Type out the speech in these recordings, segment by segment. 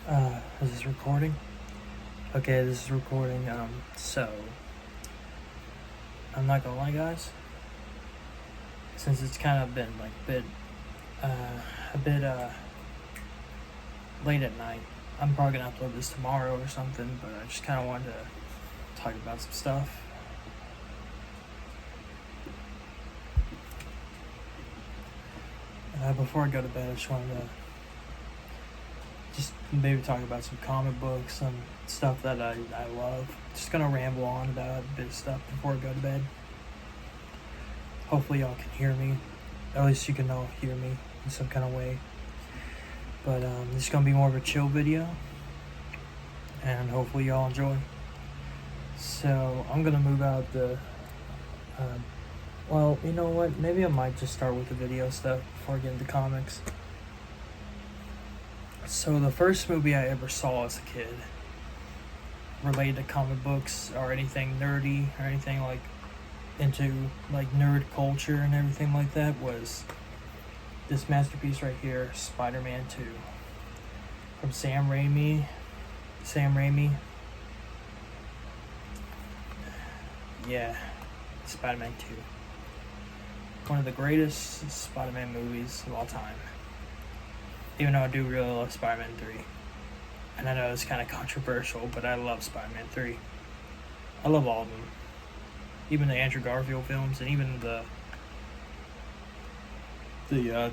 Is this recording? Okay, this is recording. So I'm not gonna lie, guys. Since it's kind of been like a bit late at night, I'm probably gonna upload this tomorrow or something. But I just kind of wanted to talk about some stuff. Before I go to bed, I just wanted to maybe talk about some comic books, some stuff that I love. Just gonna ramble on about a bit of stuff before I go to bed. Hopefully y'all can hear me. At least you can all hear me in some kind of way. But this is gonna be more of a chill video, and hopefully y'all enjoy. So I'm gonna move out the well, you know what, maybe I might just start with the video stuff before I get into comics. So the first movie I ever saw as a kid related to comic books or anything nerdy or anything like into like nerd culture and everything like that was this masterpiece right here, Spider-Man 2 from Sam Raimi. Yeah, Spider-Man 2. One of the greatest Spider-Man movies of all time. Even though I do really love Spider-Man 3. And I know it's kind of controversial, but I love Spider-Man 3. I love all of them. Even the Andrew Garfield films, and even the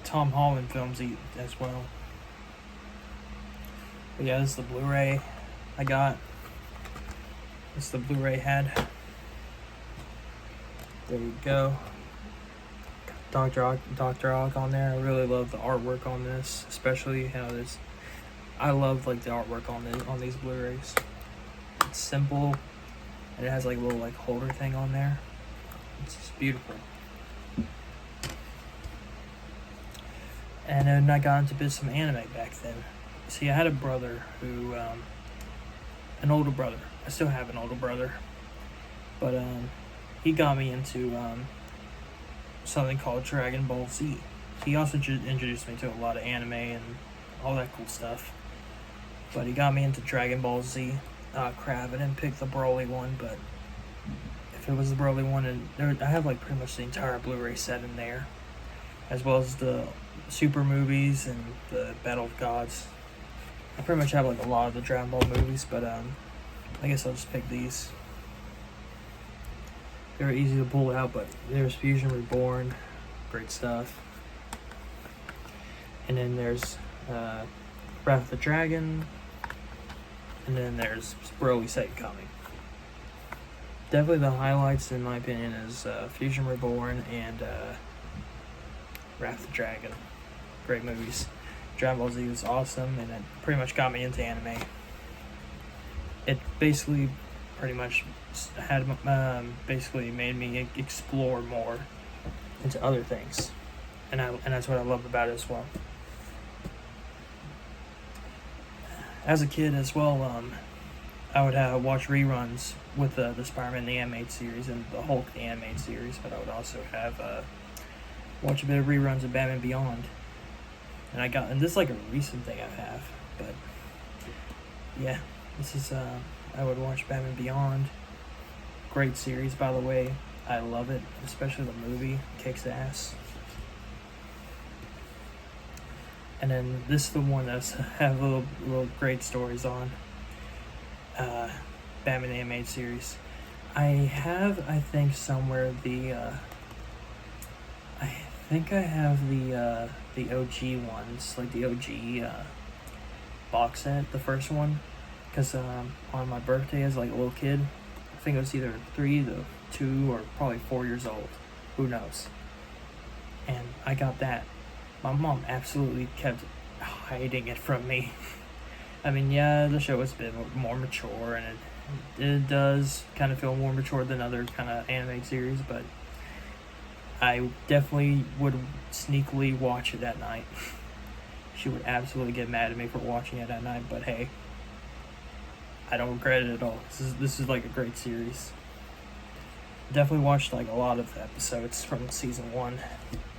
Tom Holland films as well. But yeah, this is the Blu-ray I got. This is the Blu-ray head. There you go. Dr. Ock on there. I really love the artwork on this, especially how this. I love like the artwork on these Blu-rays. It's simple, and it has like a little like holder thing on there. It's just beautiful. And then I got into some anime back then. See, I had a brother who, an older brother. I still have an older brother, but he got me into something called Dragon Ball Z. He also introduced me to a lot of anime and all that cool stuff. But he got me into Dragon Ball Z. Crap, I didn't pick the Broly one, but if it was the Broly one, and I have like pretty much the entire Blu-ray set in there, as well as the Super movies and the Battle of Gods. I pretty much have like a lot of the Dragon Ball movies, but I guess I'll just pick these. They're easy to pull out, but there's Fusion Reborn, great stuff. And then there's Wrath of the Dragon, and then there's Broly Second Coming. Definitely the highlights, in my opinion, is Fusion Reborn and Wrath of the Dragon. Great movies. Dragon Ball Z was awesome, and it pretty much got me into anime. It basically pretty much had basically made me explore more into other things, and that's what I love about it as well. As a kid as well, I would watch reruns with the Spider-Man the Animated Series and the Hulk the Animated Series, but I would also have watch a bit of reruns of Batman Beyond. And this is like a recent thing I have, but yeah, this is I would watch Batman Beyond. Great series, by the way. I love it, especially the movie. Kicks ass. And then this is the one that's have little great stories on. Batman Animated Series. I think somewhere I have the OG ones, like the OG box set, the first one. Because on my birthday as like a little kid, I think it was either 3 to 2 or probably 4 years old. Who knows? And I got that. My mom absolutely kept hiding it from me. I mean, yeah, the show was a bit more mature, and it does kind of feel more mature than other kind of anime series, but I definitely would sneakily watch it at night. She would absolutely get mad at me for watching it at night, but hey, I don't regret it at all. This is like a great series. Definitely watched like a lot of the episodes from season 1.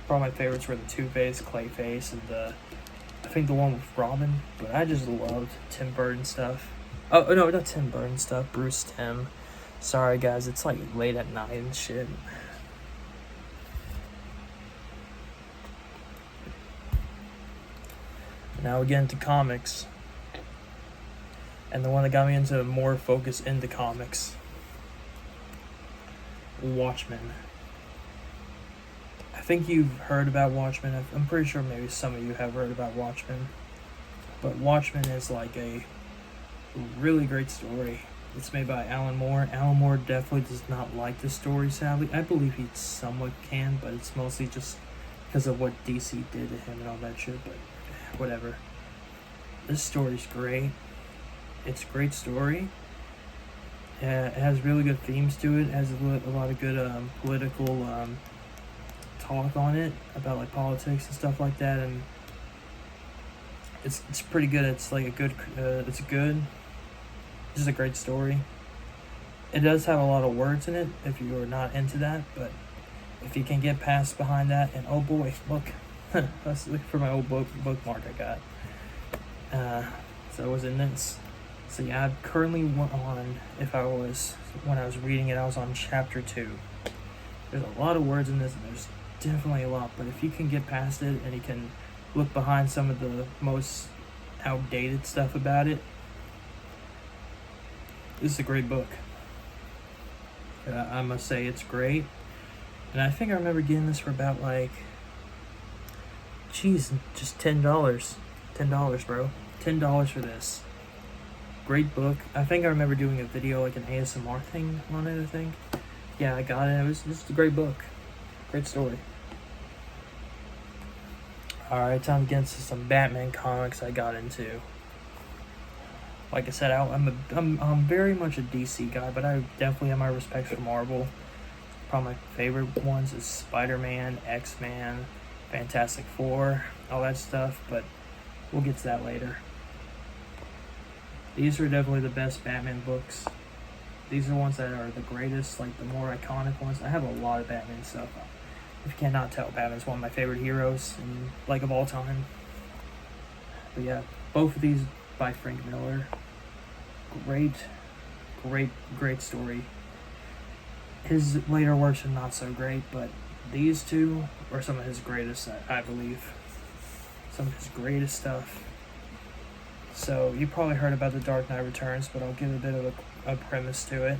Probably my favorites were the Two-Face, Clayface, and the think the one with Robin, but I just loved Tim Burton stuff. Oh no, not Tim Burton stuff. Bruce Timm. Sorry guys, it's like late at night and shit. Now we get into comics. And the one that got me into more focus into comics. Watchmen. I think you've heard about Watchmen. I'm pretty sure maybe some of you have heard about Watchmen. But Watchmen is like a really great story. It's made by Alan Moore. Alan Moore definitely does not like the story, sadly. I believe he somewhat can, but it's mostly just because of what DC did to him and all that shit, but whatever. This story's great. It's a great story. It has really good themes to it. It has a lot of good political talk on it about like politics and stuff like that, and it's pretty good. It's like a good. It's just a great story. It does have a lot of words in it if you are not into that, but if you can get past behind that, and oh boy, look, let's look for my old bookmark I got. So it was in this. So yeah, I currently went on, when I was reading it, I was on chapter 2. There's a lot of words in this, and there's definitely a lot, but if you can get past it, and you can look behind some of the most outdated stuff about it, this is a great book. I must say it's great. And I think I remember getting this for about like, geez, just $10. $10, bro. $10 for this. Great book. I think I remember doing a video, like an ASMR thing on it, I think. Yeah, I got it. It was just a great book. Great story. Alright, time to get into some Batman comics I got into. Like I said, I'm very much a DC guy, but I definitely have my respects for Marvel. Probably my favorite ones is Spider-Man, X-Men, Fantastic Four, all that stuff, but we'll get to that later. These are definitely the best Batman books. These are the ones that are the greatest, like the more iconic ones. I have a lot of Batman stuff. If you cannot tell, Batman's one of my favorite heroes, and like of all time. But yeah, both of these by Frank Miller. Great story. His later works are not so great, but these two are some of his greatest, I believe. Some of his greatest stuff. So, you probably heard about The Dark Knight Returns, but I'll give a bit of a premise to it.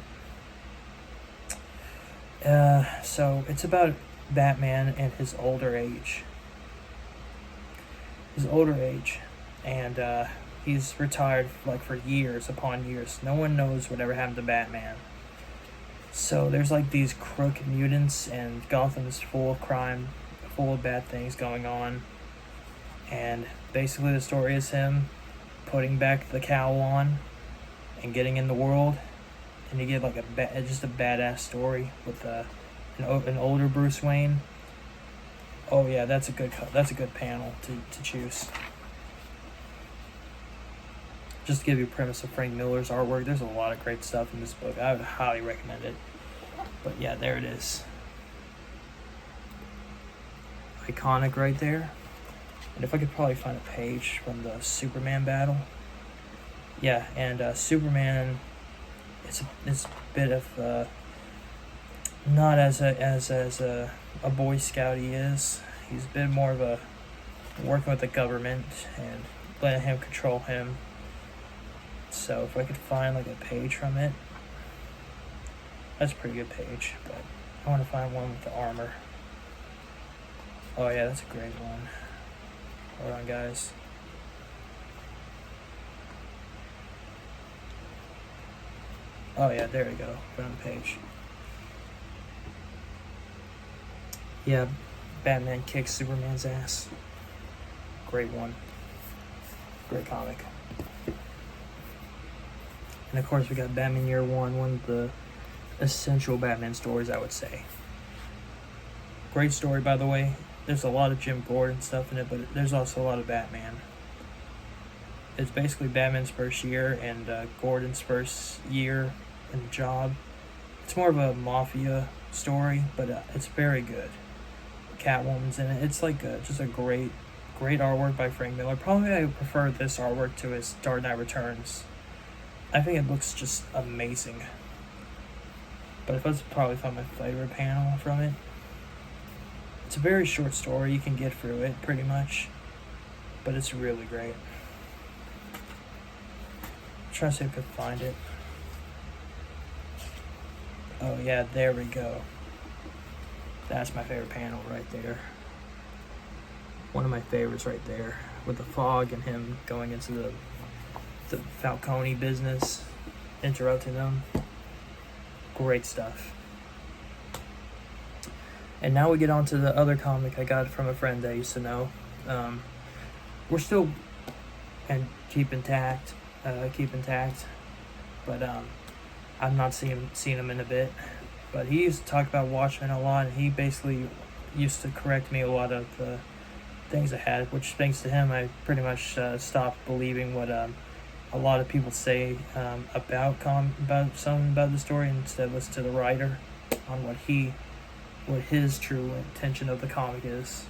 So, it's about Batman and his older age. And, he's retired, like, for years upon years. No one knows whatever happened to Batman. So, there's, like, these crooked mutants, and Gotham's full of crime, full of bad things going on. And, basically, the story is him putting back the cowl on and getting in the world, and you get like just a badass story with an older Bruce Wayne. Oh yeah, that's a good panel to choose. Just to give you a premise of Frank Miller's artwork, there's a lot of great stuff in this book. I would highly recommend it. But yeah, there it is. Iconic right there. And if I could probably find a page from the Superman battle. Yeah, and Superman, it's a bit of not as a Boy Scout he is. He's a bit more of a working with the government and letting him control him. So if I could find like a page from it, that's a pretty good page. But I want to find one with the armor. Oh yeah, that's a great one. Hold on, guys. Oh yeah, there we go. Found the page. Yeah, Batman kicks Superman's ass. Great one. Great comic. And of course we got Batman Year One of the essential Batman stories, I would say. Great story, by the way. There's a lot of Jim Gordon stuff in it, but there's also a lot of Batman. It's basically Batman's first year and Gordon's first year in the job. It's more of a mafia story, but it's very good. Catwoman's in it. It's like just a great great artwork by Frank Miller. Probably I prefer this artwork to his Dark Knight Returns. I think it looks just amazing. But if I was probably find my favorite panel from it. It's a very short story. You can get through it pretty much. But it's really great. I'm trying to see if I could find it. Oh yeah, there we go. That's my favorite panel right there. One of my favorites right there. With the fog and him going into the Falcone business. Interrupting them. Great stuff. And now we get on to the other comic I got from a friend I used to know. We're still and keep intact, but I've not seen him in a bit. But he used to talk about Watchmen a lot, and he basically used to correct me a lot of the things I had, which thanks to him I pretty much stopped believing what a lot of people say about the story, and instead listen to the writer on what his true intention of the comic is.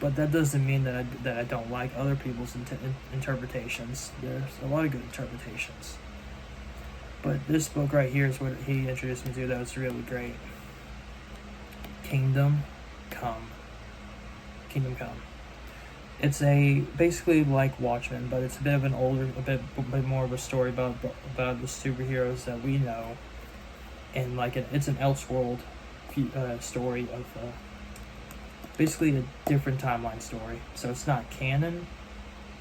But that doesn't mean that I don't like other people's interpretations. There's a lot of good interpretations. But this book right here is what he introduced me to that was really great. Kingdom Come. It's basically like Watchmen, but it's a bit of an older, a bit more of a story about the superheroes that we know, and it's an Elseworld story of basically a different timeline story. So it's not canon,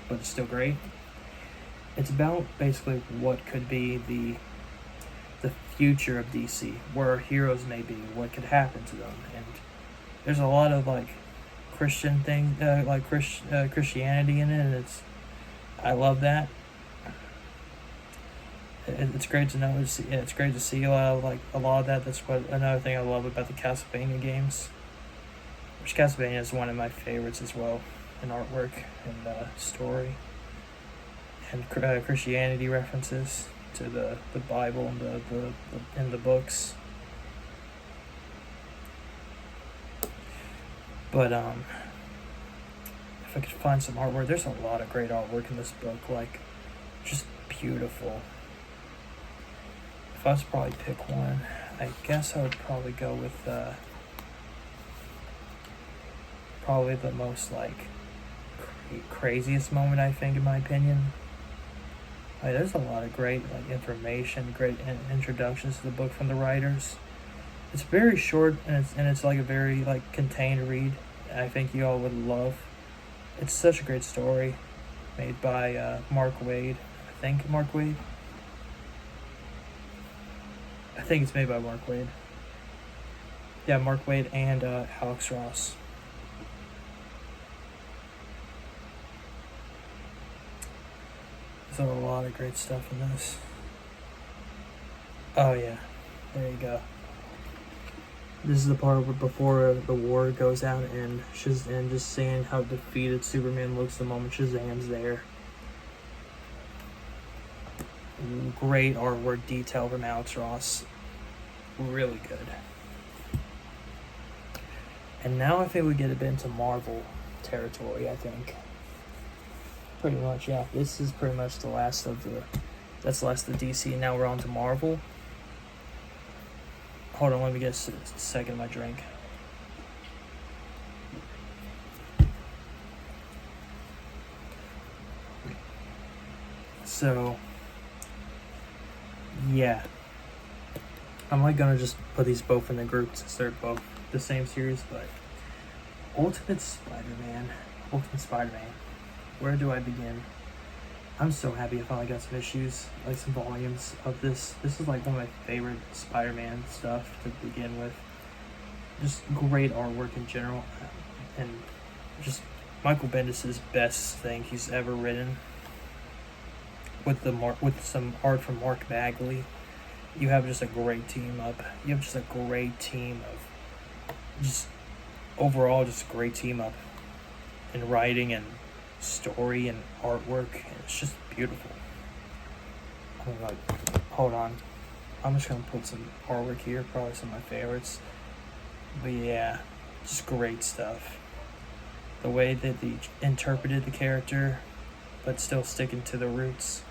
but it's still great. It's about basically what could be the future of DC, where heroes may be, what could happen to them, and there's a lot of Christian thing, Christianity in it, and I love that. It's great to know. It's great to see a lot of that. That's another thing I love about the Castlevania games. Which Castlevania is one of my favorites as well, in artwork and story, and Christianity references to the Bible and the books. But if I could find some artwork, there's a lot of great artwork in this book, just beautiful. If I was to probably pick one, I guess I would probably go with probably the most craziest moment, I think, in my opinion. There's a lot of great information, great introductions to the book from the writers. It's very short, and it's a very contained read. I think you all would love. It's such a great story, made by Mark Waid. I think it's made by Mark Waid. Yeah, Mark Waid and Alex Ross. There's a lot of great stuff in this. Oh yeah, there you go. This is the part before the war goes out, and just seeing how defeated Superman looks the moment Shazam's there. Great artwork detail from Alex Ross. Really good. And now I think we get a bit into Marvel territory, I think. Pretty much, yeah. This is pretty much the last of DC, and now we're on to Marvel. Hold on, let me get a second of my drink. So, yeah. I'm gonna just put these both in the group since they're both the same series, but Ultimate Spider-Man. Where do I begin? I'm so happy I finally got some issues, some volumes of this. This is one of my favorite Spider-Man stuff to begin with. Just great artwork in general, and just Michael Bendis' best thing he's ever written. With some art from Mark Bagley, you have just a great team up. You have just a great team of overall great team up in writing and story and artwork. It's just beautiful. Hold on. I'm just gonna put some artwork here, probably some of my favorites. But yeah, just great stuff. The way that they interpreted the character, but still sticking to the roots,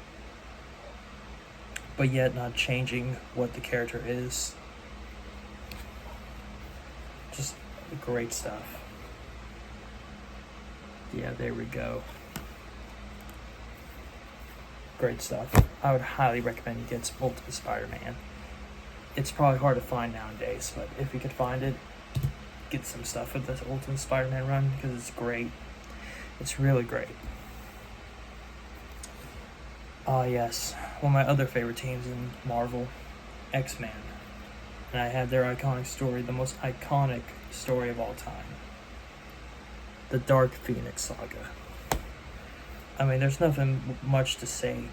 but yet not changing what the character is. Just great stuff. Yeah, there we go. Great stuff. I would highly recommend you get Ultimate Spider-Man. It's probably hard to find nowadays, but if you could find it, get some stuff with the Ultimate Spider-Man run, because it's great. It's really great. Yes, one of my other favorite teams in Marvel, X-Men. And I had their iconic story, the most iconic story of all time. The Dark Phoenix Saga. I mean, there's nothing much to say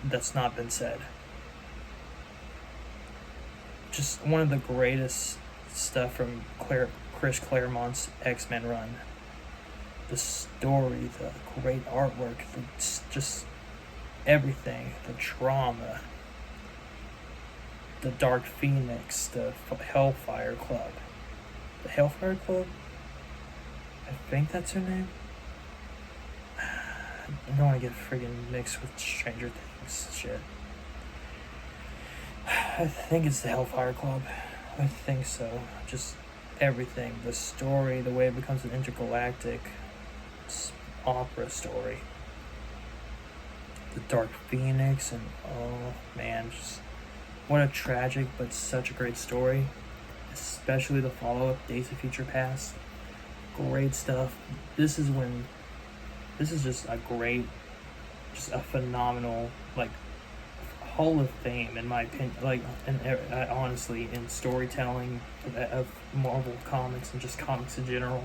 that's not been said. Just one of the greatest stuff from Chris Claremont's X-Men run. The story, the great artwork, just everything, the drama, the Dark Phoenix, the Hellfire Club. The Hellfire Club? I think that's her name. I don't want to get friggin' mixed with Stranger Things shit. I think it's the Hellfire Club. I think so. Just everything. The story, the way it becomes an intergalactic opera story. The Dark Phoenix, and oh man, just what a tragic but such a great story. Especially the follow-up, Days of Future Past. Great stuff. This is just a great, just a phenomenal, like, Hall of Fame in my opinion, like, and honestly, in storytelling of Marvel comics and just comics in general.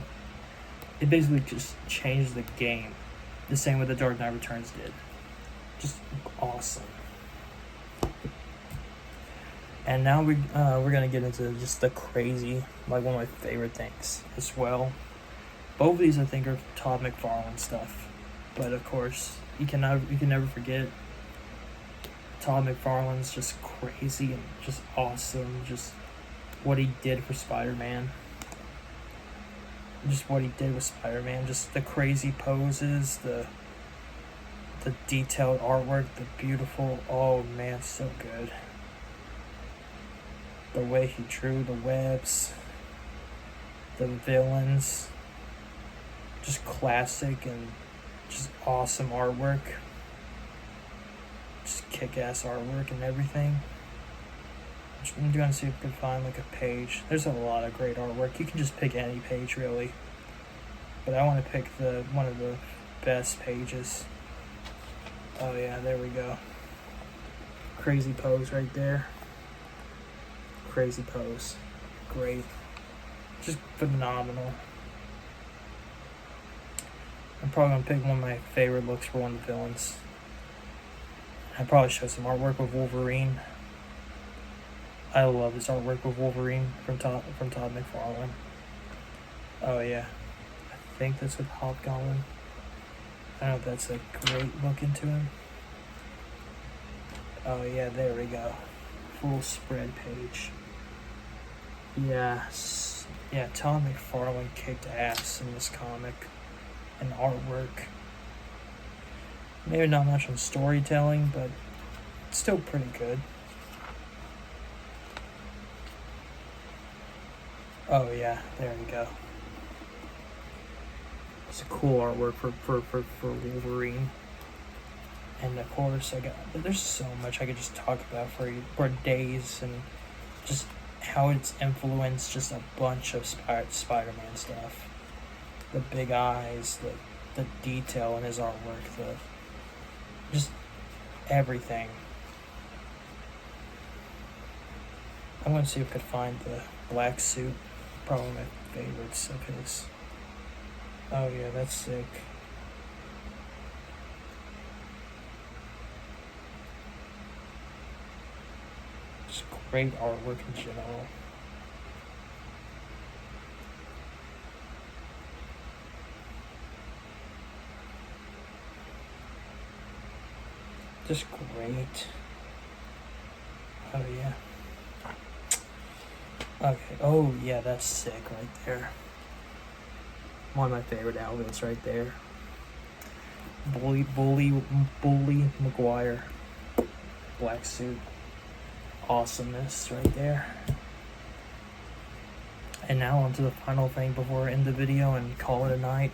It basically just changed the game, the same way the Dark Knight Returns did. Just awesome. And now we're gonna get into just the crazy, like, one of my favorite things as well. Both of these I think are Todd McFarlane stuff, but of course you can never forget Todd McFarlane's just crazy and just awesome, just what he did for Spider-Man. Just what he did with Spider-Man, just the crazy poses, the detailed artwork, the beautiful, oh man, so good. The way he drew the webs, the villains, just classic and just awesome artwork. Just kick-ass artwork and everything. I'm going to see if I can find like a page. There's a lot of great artwork. You can just pick any page really, but I want to pick one of the best pages. Oh yeah, there we go. Crazy pose right there. Crazy pose. Great. Just phenomenal. I'm probably going to pick one of my favorite looks for one of the villains. I'd probably show some artwork with Wolverine. I love this artwork with Wolverine from Todd McFarlane. Oh yeah. I think that's with Hobgoblin. I don't know if that's a great look into him. Oh yeah, there we go. Full spread page. Yes. Yeah, Todd McFarlane kicked ass in this comic. And artwork. Maybe not much on storytelling, but still pretty good. Oh yeah, there we go. It's a cool artwork for Wolverine. And of course, there's so much I could just talk about for days, and just how it's influenced just a bunch of Spider-Man stuff. The big eyes, the detail in his artwork, just everything. I'm going to see if I could find the black suit. Probably my favorites of his. Oh yeah, that's sick. Just great artwork in general. Just great. Oh yeah. Okay. Oh yeah, that's sick right there. One of my favorite outfits right there. Bully Maguire. Black suit. Awesomeness right there. And now on to the final thing before I end the video and call it a night.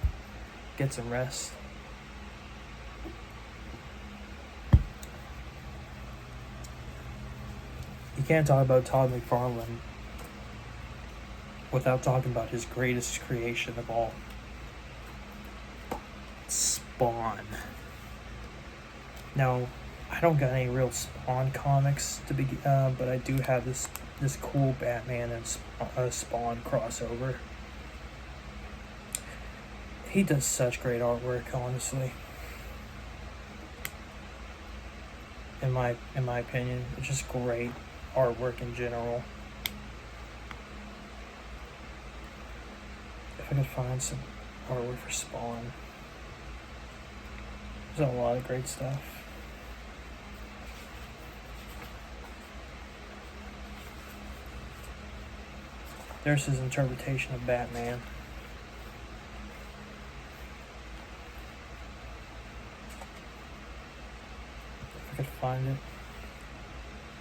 Get some rest. You can't talk about Todd McFarlane without talking about his greatest creation of all. Spawn. Now, I don't got any real Spawn comics to be, but I do have this cool Batman and Spawn crossover. He does such great artwork, honestly. In my opinion, it's just great artwork in general. If I could find some artwork for Spawn. There's a lot of great stuff. There's his interpretation of Batman. If I could find it.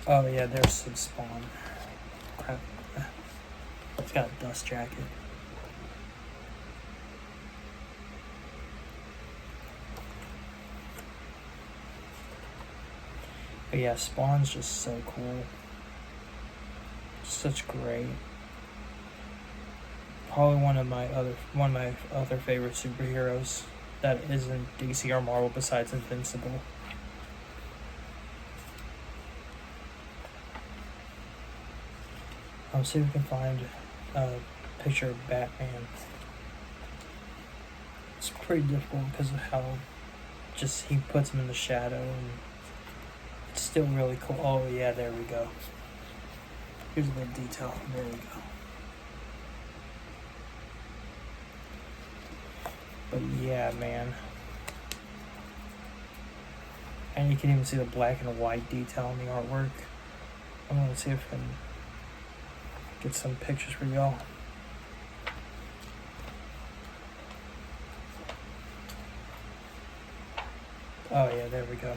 Oh yeah, there's some Spawn. Crap. It's got a dust jacket. But yeah, Spawn's just so cool. Such great. Probably one of my other favorite superheroes that isn't DC or Marvel besides Invincible. I'll see if we can find a picture of Batman. It's pretty difficult because of how just he puts him in the shadow, and it's still really cool. Oh yeah, there we go. Here's a little detail. There we go. But yeah, man. And you can even see the black and white detail in the artwork. I'm gonna see if I can get some pictures for y'all. Oh yeah, there we go.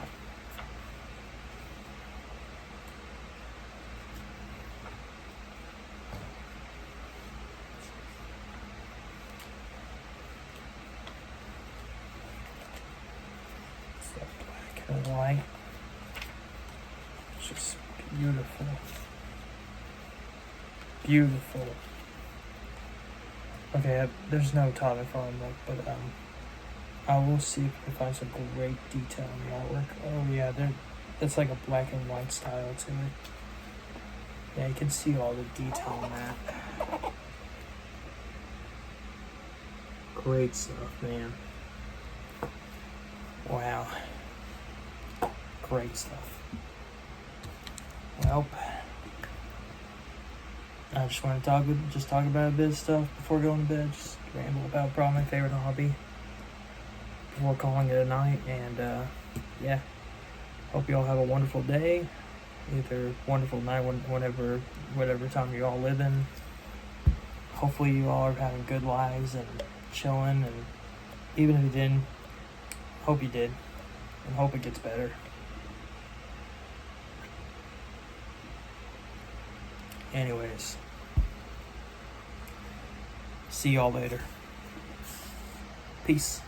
Black and white. It's just beautiful. Beautiful. Okay, there's no Todd McFarlane look, but I will see if I can find some great detail in the artwork. Oh yeah, it's like a black and white style to it. Yeah, you can see all the detail in that. Great stuff, man. Wow. Great stuff. Well, I just want to talk about a bit of stuff before going to bed. Just ramble about probably my favorite hobby before calling it a night. And yeah, hope you all have a wonderful day, either wonderful night, whatever time you all live in. Hopefully you all are having good lives and chilling, and even if you didn't, hope you did, and hope it gets better. Anyways, see y'all later. Peace.